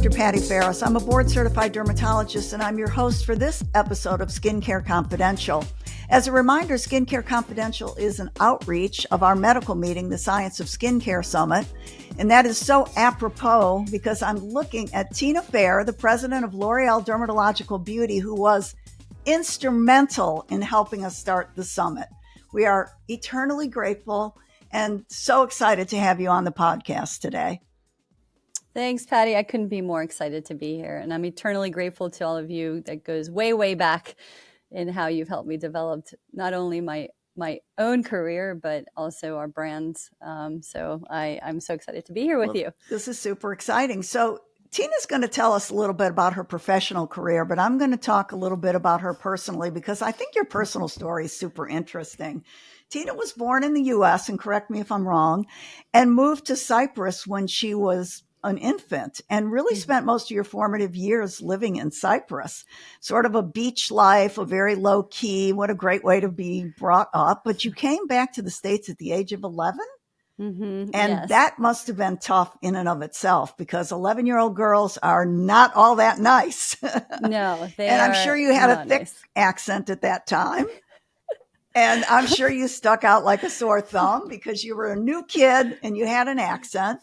Dr. Patty Ferris. I'm a board-certified dermatologist, and I'm your host for this episode of Skincare Confidential. As a reminder, Skincare Confidential is an outreach of our medical meeting, the Science of Skincare Summit, and that is so apropos because I'm looking at Tina Fair, the president of L'Oreal Dermatological Beauty, who was instrumental in helping us start the summit. We are eternally grateful and so excited to have you on the podcast today. Thanks, Patty. I couldn't be more excited to be here. And I'm eternally grateful to all of you. That goes way, way back in how you've helped me develop not only my own career, but also our brands. So I'm so excited to be here with you. This is super exciting. So Tina's going to tell us a little bit about her professional career, but I'm going to talk a little bit about her personally because I think your personal story is super interesting. Tina was born in the U.S., and correct me if I'm wrong, and moved to Cyprus when she was an infant and really spent most of your formative years living in Cyprus, sort of a beach life, a very low key. What a great way to be brought up. But you came back to the States at the age of 11. Mm-hmm. And yes. That must have been tough in and of itself because 11-year-old girls are not all that nice. No, they and are. I'm sure you had a thick nice. accent at that time. And I'm sure you stuck out like a sore thumb because you were a new kid and you had an accent.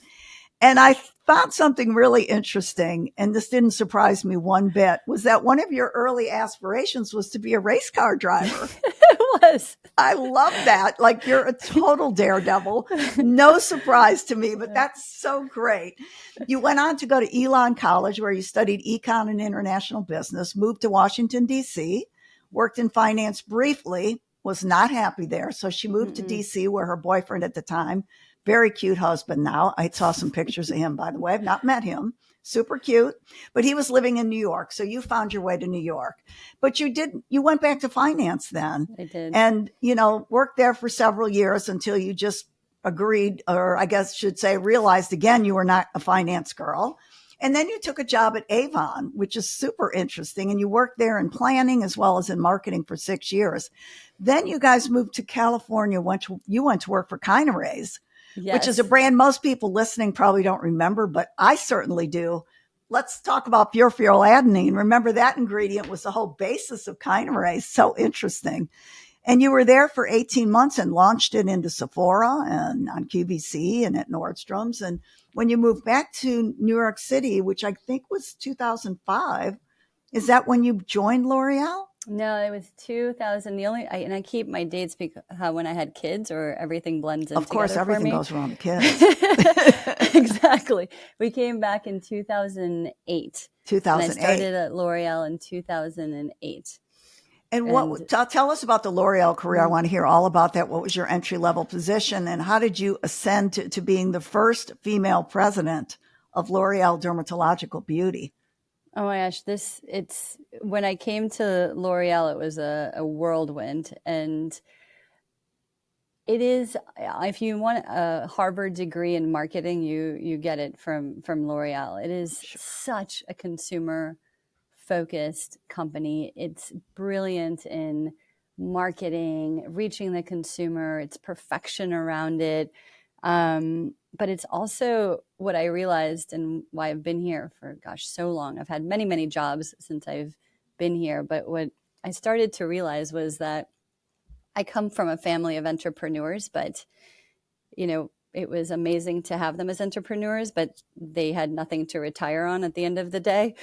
And I found something really interesting, and this didn't surprise me one bit, was that one of your early aspirations was to be a race car driver. It was. I love that. Like, you're a total daredevil. No surprise to me, but that's so great. You went on to go to Elon College, where you studied econ and international business, moved to Washington, D.C., worked in finance briefly, was not happy there. So she moved to D.C., where her boyfriend at the time, very cute husband now. I saw some pictures of him, by the way. I've not met him. Super cute. But he was living in New York. So you found your way to New York. But you went back to finance then. I did. And, worked there for several years until you just agreed, or I guess should say realized again, you were not a finance girl. And then you took a job at Avon, which is super interesting. And you worked there in planning as well as in marketing for 6 years. Then you guys moved to California. You went to work for Kinerays. Yes. Which is a brand most people listening probably don't remember, but I certainly do. Let's talk about furfuryladenine. Remember, that ingredient was the whole basis of Kinerays. So interesting. And you were there for 18 months and launched it into Sephora and on QVC and at Nordstrom's. And when you moved back to New York City, which I think was 2005, is that when you joined L'Oreal? No, it was 2000. I keep my dates because when I had kids, or everything blends in. Of course, everything goes around the kids. Exactly. We came back in 2008. 2008. And I started at L'Oreal in 2008. And tell us about the L'Oreal career. I want to hear all about that. What was your entry level position, and how did you ascend to being the first female president of L'Oreal Dermatological Beauty? Oh my gosh, when I came to L'Oreal, it was a whirlwind. And it is, if you want a Harvard degree in marketing, you get it from L'Oreal. It is such a consumer focused company. It's brilliant in marketing, reaching the consumer, it's perfection around it. But it's also what I realized, and why I've been here for, so long. I've had many, many jobs since I've been here. But what I started to realize was that I come from a family of entrepreneurs, but, it was amazing to have them as entrepreneurs, but they had nothing to retire on at the end of the day.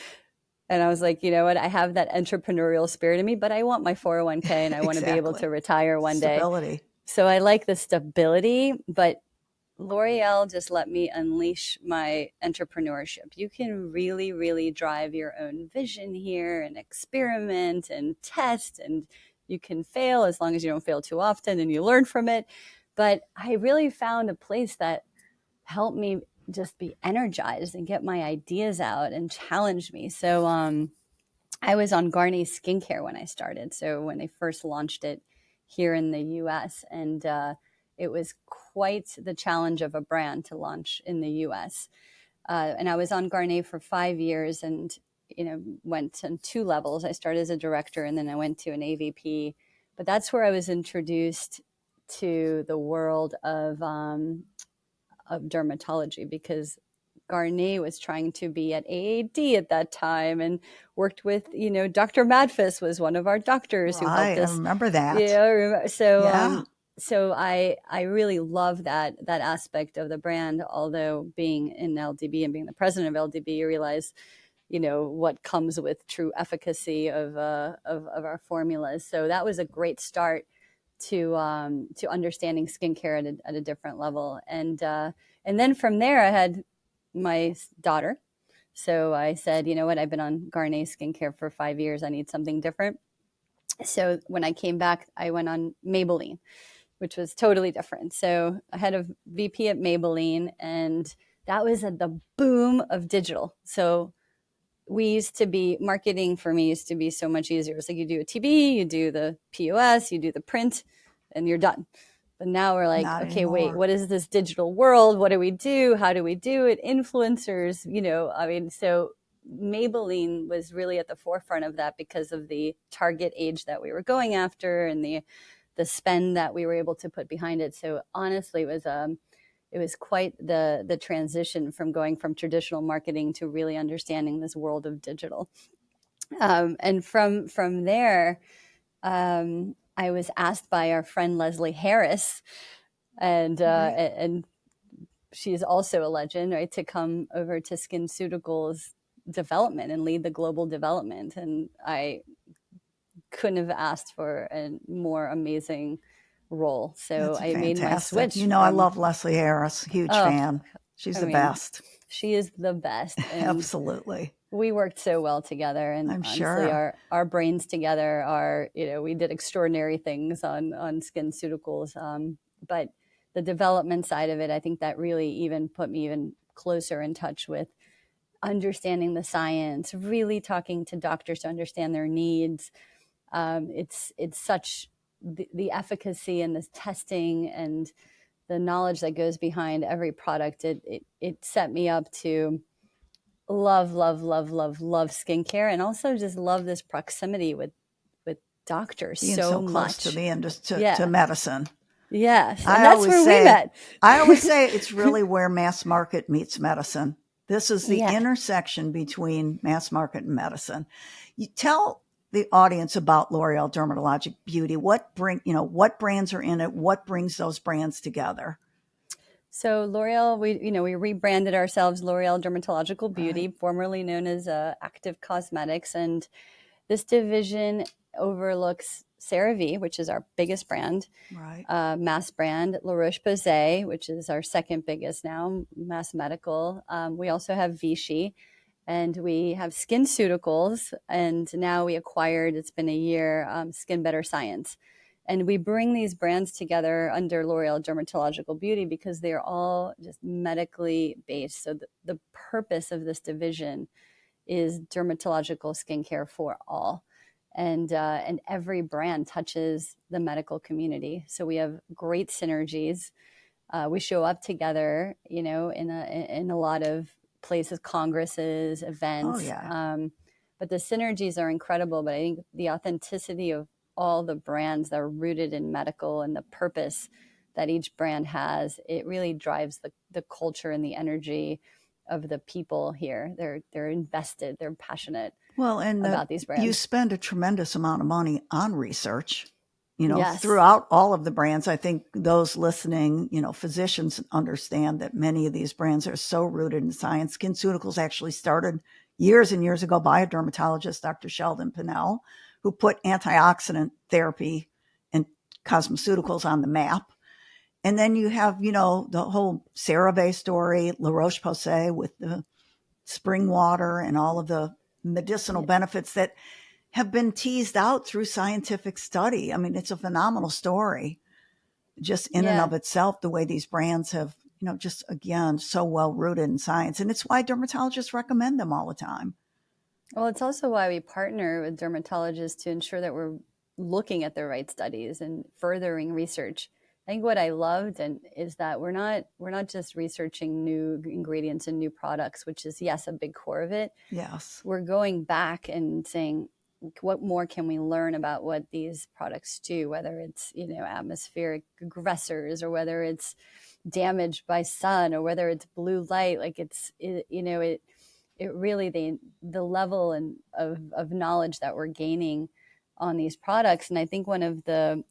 And I was like, you know what? I have that entrepreneurial spirit in me, but I want my 401k and I want to be able to retire one day. So I like the stability, but L'Oreal just let me unleash my entrepreneurship. You can really, really drive your own vision here and experiment and test, and you can fail as long as you don't fail too often and you learn from it. But I really found a place that helped me just be energized and get my ideas out and challenge me. So I was on Garnier Skincare when I started. So when they first launched it here in the US, and it was quite the challenge of a brand to launch in the US. And I was on Garnier for 5 years and, went on 2 levels. I started as a director and then I went to an AVP. But that's where I was introduced to the world of dermatology, because Garnier was trying to be at AAD at that time, and worked with, Dr. Madfus was one of our doctors who helped Right. I us. remember that. So Yeah. so I really love that aspect of the brand. Although being in LDB and being the president of LDB, you realize, what comes with true efficacy of our formulas. So that was a great start to understanding skincare at a different level. And then from there, I had my daughter. So I said, you know what, I've been on Garnier skincare for 5 years. I need something different. So when I came back, I went on Maybelline, which was totally different. So I had a VP at Maybelline, and that was at the boom of digital. So we used to be, marketing for me used to be so much easier. It's like you do a TV, you do the POS, you do the print, and you're done. But now we're like, Not okay, wait, anymore. what is this digital world? What do we do? How do we do it? Influencers, so Maybelline was really at the forefront of that because of the target age that we were going after, and the spend that we were able to put behind it. So honestly, it was quite the transition from going from traditional marketing to really understanding this world of digital. And from there, I was asked by our friend Leslie Harris, Right. and she's also a legend, right, to come over to SkinCeuticals development and lead the global development. And I couldn't have asked for a more amazing role. So That's I made my fantastic. switch You know, I from, love Leslie Harris. Huge oh, fan. She's I the mean, best. she is the best. And Absolutely. we worked so well together. And I'm honestly, sure. our brains together are, we did extraordinary things on SkinCeuticals. But the development side of it, I think that really even put me even closer in touch with understanding the science, really talking to doctors to understand their needs. It's such the efficacy and this testing and the knowledge that goes behind every product. It set me up to love, love, love, love, love skincare, and also just love this proximity with doctors Being so so close to much. the industry, to Yeah. medicine. Yes. And I that's always where we say, met. I always say it's really where mass market meets medicine. This is the Yeah. intersection between mass market and medicine. You tell the audience about L'Oreal Dermatologic Beauty. What brands are in it? What brings those brands together? So L'Oreal, we rebranded ourselves L'Oreal Dermatological Beauty, Right, formerly known as Active Cosmetics, and this division overlooks CeraVe, which is our biggest brand, right. mass brand, La Roche-Posay, which is our second biggest now, mass medical. We also have Vichy, and we have SkinCeuticals, and now we acquired, it's been a year, Skin Better Science. And we bring these brands together under L'Oreal Dermatological Beauty because they're all just medically based. So the purpose of this division is dermatological skincare for all. And every brand touches the medical community. So we have great synergies. We show up together, in a lot of places, congresses, Oh, events. yeah. But the synergies are incredible. But I think the authenticity of all the brands that are rooted in medical and the purpose that each brand has, it really drives the culture and the energy of the people here. They're invested, they're passionate Well, and about these you brands. spend a tremendous amount of money on research, Yes. throughout all of the brands. I think those listening, physicians understand that many of these brands are so rooted in science. SkinCeuticals actually started years and years ago by a dermatologist, Dr. Sheldon Pinnell, who put antioxidant therapy and cosmeceuticals on the map. And then you have, the whole CeraVe story, La Roche-Posay with the spring water and all of the medicinal Yeah. benefits that have been teased out through scientific study. I mean, it's a phenomenal story just in and Yeah. of itself, the way these brands have, just again, so well rooted in science. And it's why dermatologists recommend them all the time. Well, it's also why we partner with dermatologists to ensure that we're looking at the right studies and furthering research. I think what I loved and is that we're not just researching new ingredients and new products, which is, yes, a big core of it. Yes. We're going back and saying, what more can we learn about what these products do, whether it's, atmospheric aggressors or whether it's damaged by sun or whether it's blue light. Like it really, the level of knowledge that we're gaining on these products. And I think one of the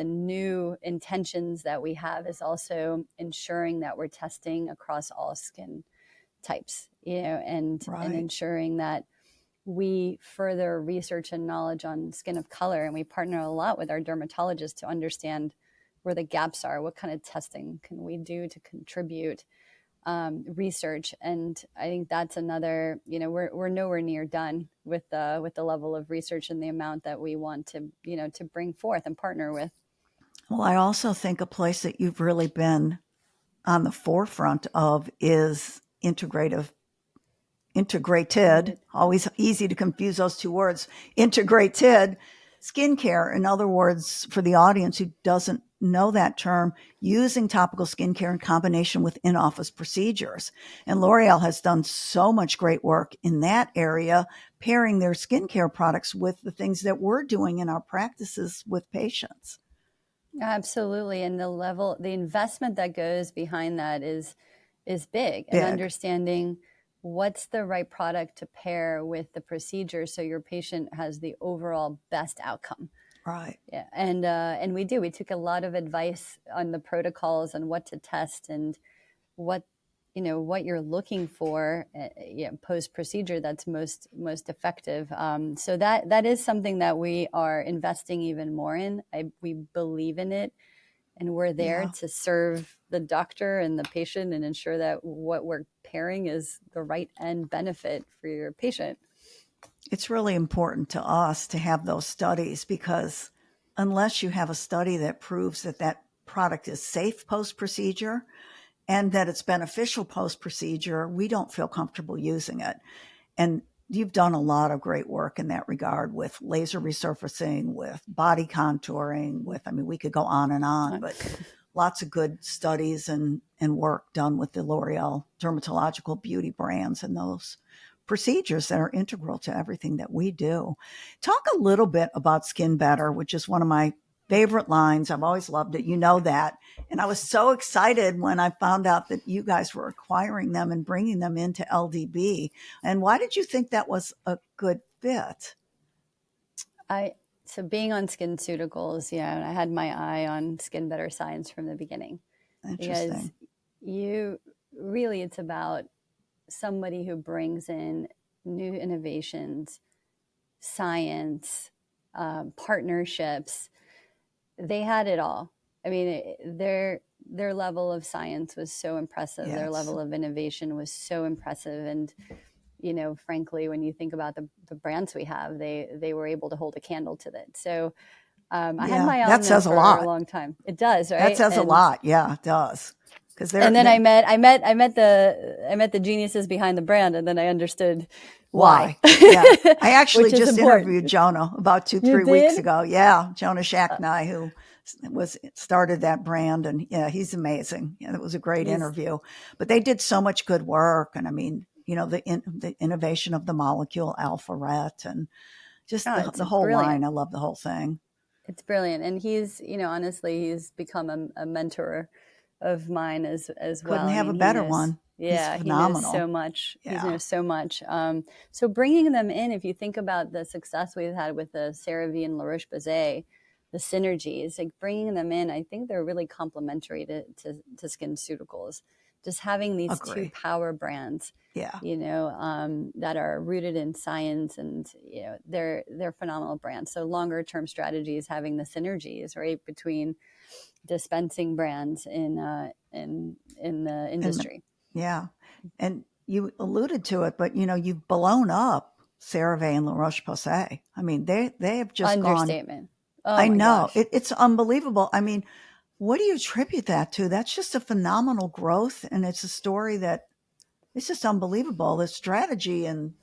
new intentions that we have is also ensuring that we're testing across all skin types, and Right. ensuring that we further research and knowledge on skin of color. And we partner a lot with our dermatologists to understand where the gaps are, what kind of testing can we do to contribute research. And I think that's another, we're nowhere near done with the level of research and the amount that we want to, to bring forth and partner with. Well, I also think a place that you've really been on the forefront of is integrated, always easy to confuse those two words, integrated skincare. In other words, for the audience who doesn't know that term, using topical skincare in combination with in-office procedures. And L'Oreal has done so much great work in that area, pairing their skincare products with the things that we're doing in our practices with patients. Absolutely. And the investment that goes behind that is big, and Big. understanding what's the right product to pair with the procedure so your patient has the overall best outcome. Right. Yeah. And we took a lot of advice on the protocols and what to test and what what you're looking for post procedure that's most effective. So that is something that we are investing even more in. We believe in it, and we're there Yeah. to serve the doctor and the patient and ensure that what we're pairing is the right end benefit for your patient. It's really important to us to have those studies, because unless you have a study that proves that that product is safe post procedure and that it's beneficial post procedure, we don't feel comfortable using it. And you've done a lot of great work in that regard with laser resurfacing, with body contouring, we could go on, but lots of good studies and work done with the L'Oreal Dermatological Beauty brands and those procedures that are integral to everything that we do. Talk a little bit about Skin Better, which is one of my favorite lines. I've always loved it. You know that. And I was so excited when I found out that you guys were acquiring them and bringing them into LDB. And why did you think that was a good fit? So being on SkinCeuticals, I had my eye on Skin Better Science from the beginning, because Interesting. it's about somebody who brings in new innovations, science, partnerships. They had it all. I mean, their level of science was so impressive. Their Yes. level of innovation was so impressive. And frankly, when you think about the brands we have, they were able to hold a candle to that. So I had my eye on That them says a for a lot. long time. It does, That right? says a lot. Yeah, it does. Because And then I met the geniuses behind the brand, and then I understood why. why? Yeah. I actually Which is just interviewed important. Jonah about You 2-3 weeks did? ago. Yeah. Jonah Shacknai, who started that brand. And yeah, he's amazing. Yeah, it was a great He's interview. But they did so much good work. And the innovation of the molecule Alpha Ret and just it's the whole line. brilliant. I love the whole thing. It's brilliant, and he's honestly, he's become a mentor of mine as well. Couldn't I have a mean, he better knows, one. He's yeah, he knows so phenomenal. much. He Yeah. knows so much. So bringing them in, if you think about the success we've had with the CeraVe and La Roche-Posay, the synergies, like bringing them in, I think they're really complementary to SkinCeuticals. Just having these two Agree. power brands, Yeah. that are rooted in science, and they're phenomenal brands. So longer term strategies, having the synergies right between dispensing brands in the And industry. yeah. And you alluded to it, but you've blown up CeraVe and La Roche-Posay. They have just gone. Understatement. Oh I my know gosh. it's unbelievable. What do you attribute that to? That's just a phenomenal growth, and it's a story that it's just unbelievable. The strategy and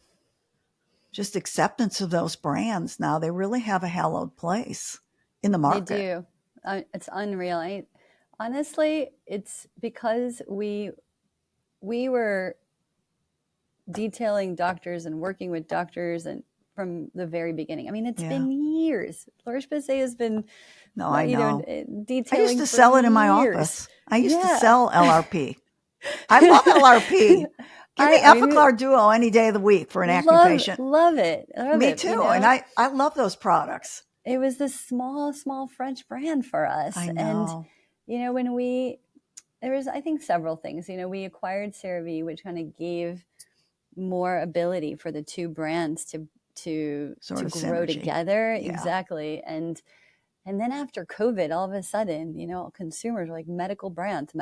just acceptance of those brands now, they really have a hallowed place in the They market. do. It's unreal. Honestly, it's because we were detailing doctors and working with doctors and from the very beginning. I mean, it's Yeah. been years. La Roche-Posay has been, No, I know. I used detailing to for sell it in my years. office. I used to Yeah. sell LRP. I love LRP. Give me I mean, Epiclar Duo any day of the week for an acne patient. love it. Love Me it. too. And I love those products. It was this small French brand for us. I And, know. when there was, I think, several things. We acquired CeraVe, which kind of gave more ability for the two brands to Sort of grow synergy. together. Yeah. Exactly. And then after COVID, all of a sudden, consumers were like, medical brands.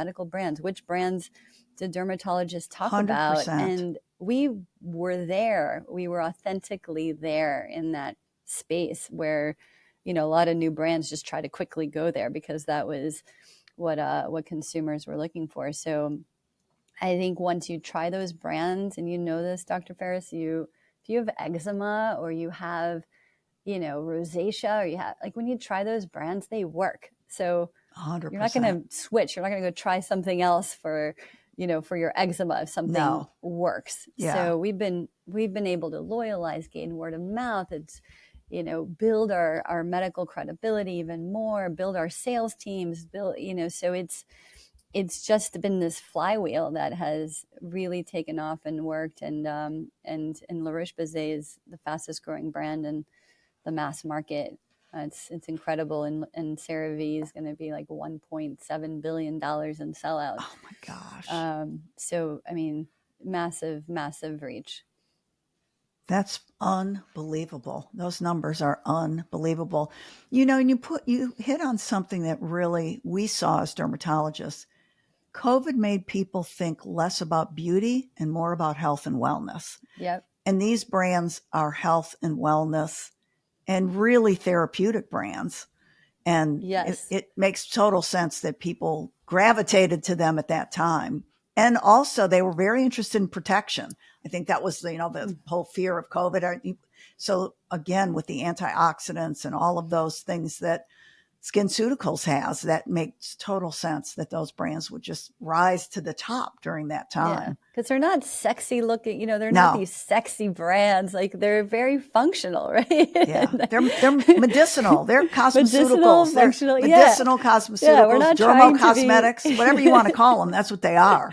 Which brands did dermatologists talk about? 100%. And we were there. We were authentically there in that space where, a lot of new brands just try to quickly go there because that was what consumers were looking for. So I think once you try those brands, and this, Dr. Ferris, if you have eczema or you have rosacea, or you have, like, when you try those brands, they work. So you're not going 100%. to switch. You're not going to go try something else for your eczema if something No. works. Yeah. So we've been able to loyalize, gain word of mouth. It's, build our medical credibility even more, build our sales teams, so it's just been this flywheel that has really taken off and worked. And La Roche-Posay is the fastest growing brand in the mass market. It's incredible, and CeraVe is going to be like $1.7 billion in sellouts. Oh my gosh. So I mean, massive reach. That's unbelievable. Those numbers are unbelievable. And you hit on something that really we saw as dermatologists. COVID made people think less about beauty and more about health and wellness. Yep. And these brands are health and wellness and really therapeutic brands. And Yes. it makes total sense that people gravitated to them at that time. And also they were very interested in protection. I think that was, the whole fear of COVID. So again, with the antioxidants and all of those things that SkinCeuticals has, that makes total sense that those brands would just rise to the top during that Yeah, time. because they're not sexy looking. They're not No, these sexy brands. Like, they're very functional, right? yeah, they're medicinal. They're Medicinal, cosmeceuticals. They're functional. Yeah, medicinal yeah. We're cosmeceuticals, not trying to dermocosmetics, be. whatever you want to call them. That's what they are.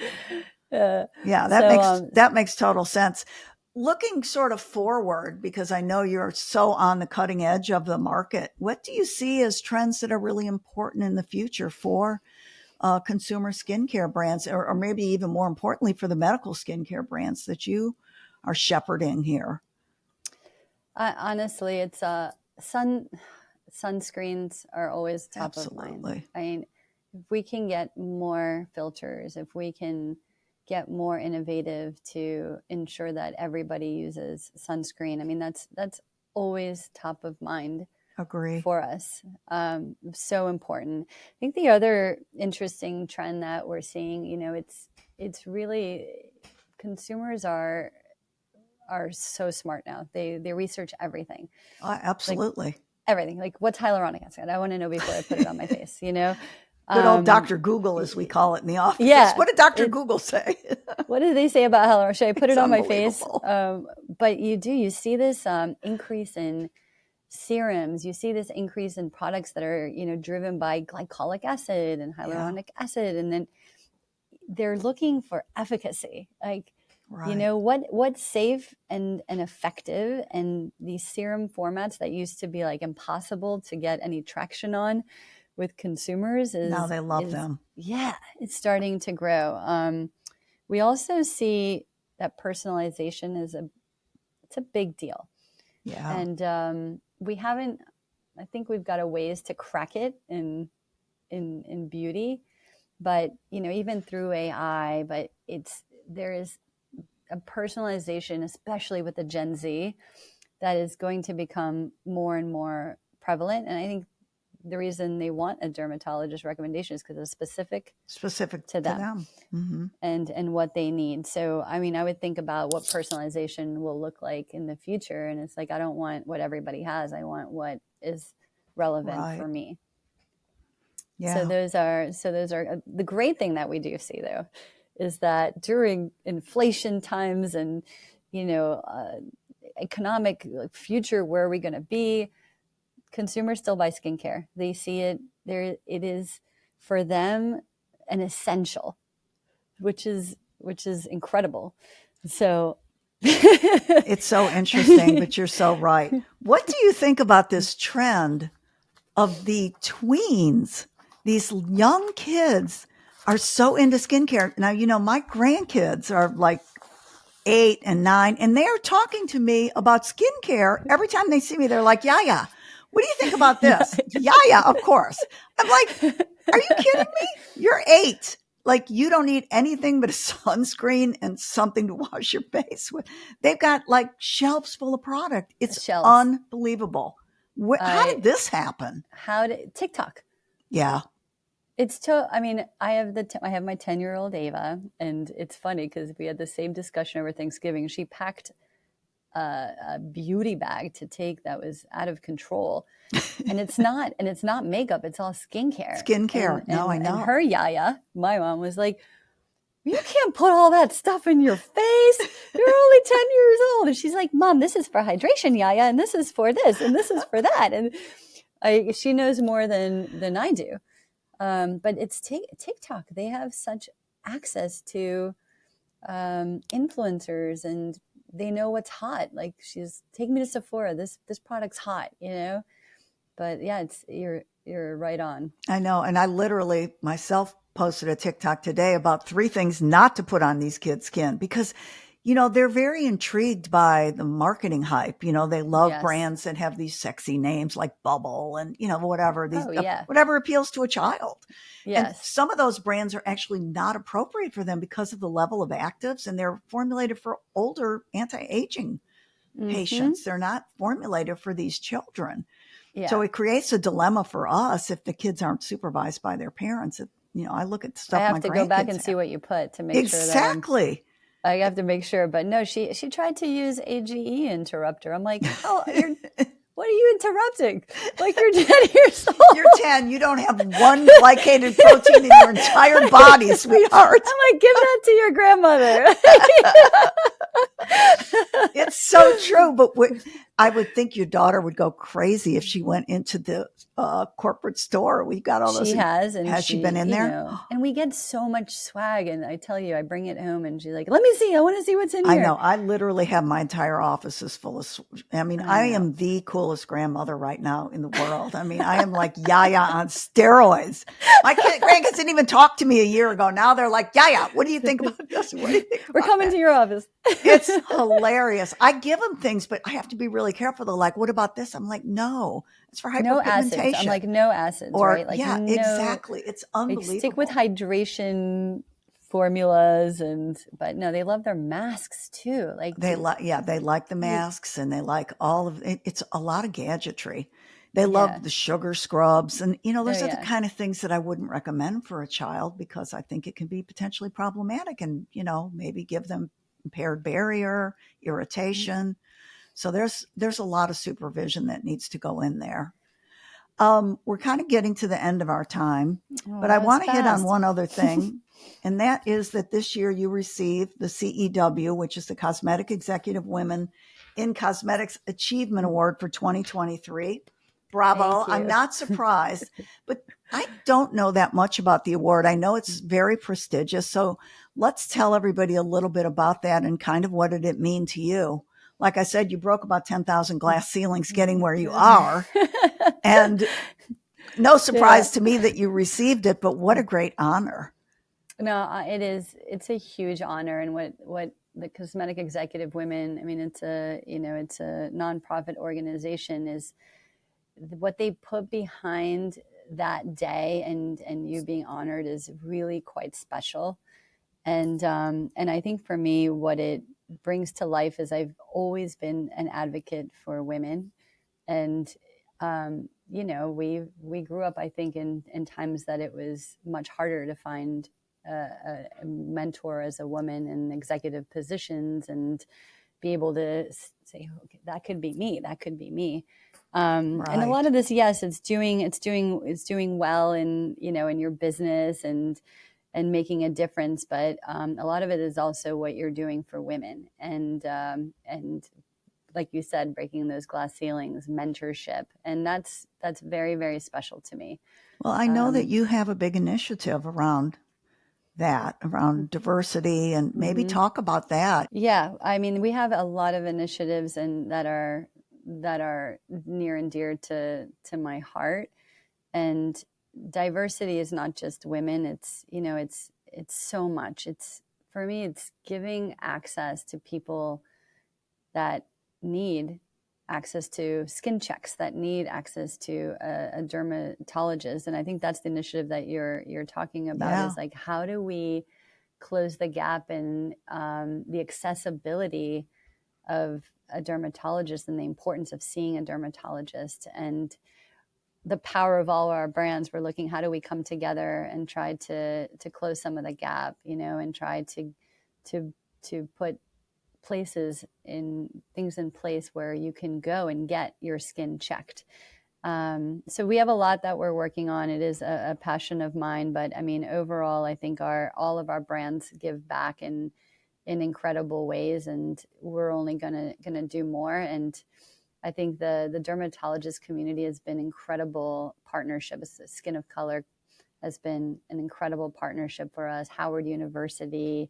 Yeah, that So, makes total sense. Looking sort of forward, because I know you're so on the cutting edge of the market, what do you see as trends that are really important in the future for consumer skincare brands, or maybe even more importantly for the medical skincare brands that you are shepherding here? honestly, it's sunscreens are always top of mind. Absolutely. I mean, if we can get more filters, if we can get more innovative to ensure that everybody uses sunscreen, I mean, that's always top of mind Agree. for us. So important. I think the other interesting trend that we're seeing, it's really, consumers are so smart now. They research everything. Like, Absolutely. everything. Like, what's hyaluronic acid? I want to know before I put it on my face, Good old Um, Dr. Google, as we call it in the office. yeah. What did Dr. Google say? What did they say about hyaluronic? Should I put It's it on my face? unbelievable. But you see this increase in serums. You see this increase in products that are, driven by glycolic acid and Yeah, hyaluronic acid. And then they're looking for efficacy. Like, right. what's safe and effective, and these serum formats that used to be like impossible to get any traction on with consumers Now is they love them. yeah, it's starting to grow. We also see that personalization it's a big deal. Yeah, And we haven't, I think we've got a ways to crack it in beauty, but even through AI, but there is a personalization, especially with the Gen Z, that is going to become more and more prevalent. And I think the reason they want a dermatologist recommendation is because it's specific specific to to them them. Mm-hmm. and what they need. So, I mean, I would think about what personalization will look like in the future. And it's like, I don't want what everybody has. I want what is relevant Right. for me. So Yeah. those are the great thing that we do see, though, is that during inflation times and, you know, uh, economic future, where are we going to be? Consumers still buy skincare. They see it there. It is for them an essential, which is incredible. So It's so interesting, but you're so right. What do you think about this trend of the tweens? These young kids are so into skincare. Now, my grandkids are like 8 and 9, and they're talking to me about skincare. Every time they see me, they're like, Yaya, what do you think about yeah. this? Yaya, of course. I'm like, are you kidding me? You're 8. Like, you don't need anything but a sunscreen and something to wash your face with. They've got like shelves full of product. It's Shelves. unbelievable. How did this happen? How did TikTok? Yeah. I mean, I have my 10-year-old Ava, and it's funny because we had the same discussion over Thanksgiving. She packed a beauty bag to take that was out of control, and it's not makeup; it's all skincare. No, I know. And her Yaya, my mom, was like, "You can't put all that stuff in your face. You're only 10 years old." And she's like, "Mom, this is for hydration, Yaya, and this is for this, and this is for that." And she knows more than I do. But it's TikTok. They have such access to influencers, and they know what's hot. Like, she's take me to Sephora. This product's hot, But yeah, you're right on. I know. And I literally myself posted a TikTok today about 3 things not to put on these kids' skin because, they're very intrigued by the marketing hype. They love brands that have these sexy names like Bubble and, whatever, whatever appeals to a child. Yes. And some of those brands are actually not appropriate for them because of the level of actives, and they're formulated for older anti-aging patients. They're not formulated for these children. Yeah. So it creates a dilemma for us if the kids aren't supervised by their parents. I look at stuff. I have to go back and see what you put to make sure that exactly. I have to make sure. But no, she tried to use AGE interrupter. I'm like, oh, what are you interrupting? Like, you're 10 years old. You're 10. You don't have one glycated protein in your entire body, sweetheart. I'm like, give that to your grandmother. It's so true. But I would think your daughter would go crazy if she went into the corporate store. We've got all those. She has. And has she been in there? And we get so much swag. And I tell you, I bring it home and she's like, let me see. I want to see what's in here. I know. I literally have my entire office is full of, I am the coolest grandmother right now in the world. I mean, I am like Yaya on steroids. My grandkids didn't even talk to me a year ago. Now they're like, Yaya, what do you think about this? What do you think about We're coming that? to your office. It's hilarious. I give them things, but I have to be really careful. They're like, what about this? I'm like, no, it's for hyperpigmentation. No acids. I'm like, no acids, right? Like, yeah, exactly. It's unbelievable. Like, stick with hydration formulas, but no, they love their masks too. Like, they like the masks, and they like all of it. It's a lot of gadgetry. They love the sugar scrubs, and those are the kind of things that I wouldn't recommend for a child because I think it can be potentially problematic, and maybe give them impaired barrier, irritation. So there's a lot of supervision that needs to go in there. We're kind of getting to the end of our time, but I want to hit on one other thing, and that is that this year you received the CEW, which is the Cosmetic Executive Women in Cosmetics Achievement Award for 2023. Bravo. I'm not surprised, but I don't know that much about the award. I know it's very prestigious. So let's tell everybody a little bit about that and kind of what did it mean to you? Like I said, you broke about 10,000 glass ceilings getting where you are. And no surprise to me that you received it, but what a great honor. No, it is. It's a huge honor. And what the Cosmetic Executive Women, I mean, it's a nonprofit organization, is what they put behind that day and you being honored is really quite special. And I think for me, what it brings to life is I've always been an advocate for women. And, we grew up, I think, in times that it was much harder to find a mentor as a woman in executive positions and be able to say, okay, that could be me. That could be me. And a lot of this, yes, it's doing well in, in your business and making a difference. But a lot of it is also what you're doing for women and like you said, breaking those glass ceilings, mentorship. And that's very, very special to me. Well, I know that you have a big initiative around that, around diversity, and maybe talk about that. Yeah, I mean, we have a lot of initiatives and that are near and dear to my heart. And diversity is not just women. It's, you know, it's so much. It's, for me, it's giving access to people that need access to skin checks, that need access to a dermatologist. And I think that's the initiative that you're talking about. Yeah. Is like, how do we close the gap in the accessibility of a dermatologist and the importance of seeing a dermatologist, and the power of all our brands. We're looking, how do we come together and try to close some of the gap, you know, and try to put things in place where you can go and get your skin checked. So we have a lot that we're working on. It is a passion of mine, but I mean, overall, I think all of our brands give back in incredible ways, and we're only gonna do more. And I think the dermatologist community has been incredible partnership. Skin of Color has been an incredible partnership for us. Howard University,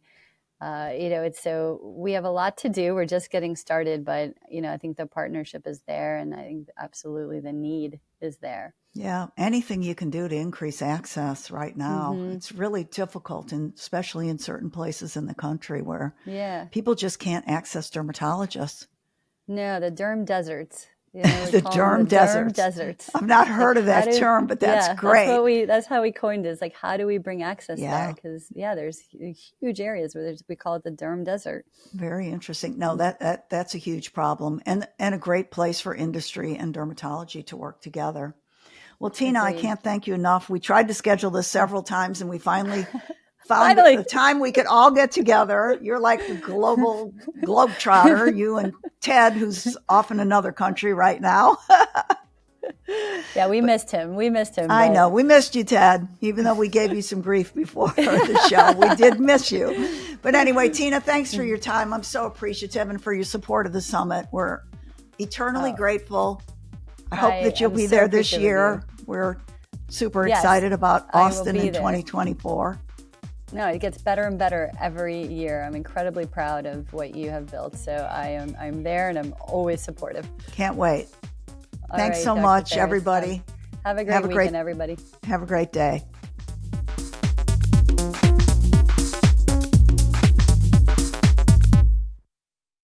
you know, so we have a lot to do. We're just getting started, but you know, I think the partnership is there, and I think absolutely the need is there. Yeah, anything you can do to increase access right now. It's really difficult, and especially in certain places in the country where people just can't access dermatologists. No, the derm deserts. You know, the derm deserts. I've not heard of that term, but that's great. That's how we coined it. It's like, how do we bring access there? Because there's huge areas where we call it the derm desert. Very interesting. No, that's a huge problem, and a great place for industry and dermatology to work together. Well, Tina, I can't thank you enough. We tried to schedule this several times, and we finally found the time we could all get together. You're like the global globetrotter, you and Ted, who's off in another country right now. Yeah, we missed him. I know. We missed you, Ted, even though we gave you some grief before the show. We did miss you. But anyway, Tina, thanks for your time. I'm so appreciative, and for your support of the summit. We're eternally grateful. I hope that you'll be there this year. We're super excited about Austin in 2024. No, it gets better and better every year. I'm incredibly proud of what you have built. So I'm there, and I'm always supportive. Can't wait. Thanks so much, everybody. Have a great weekend, everybody. Have a great day.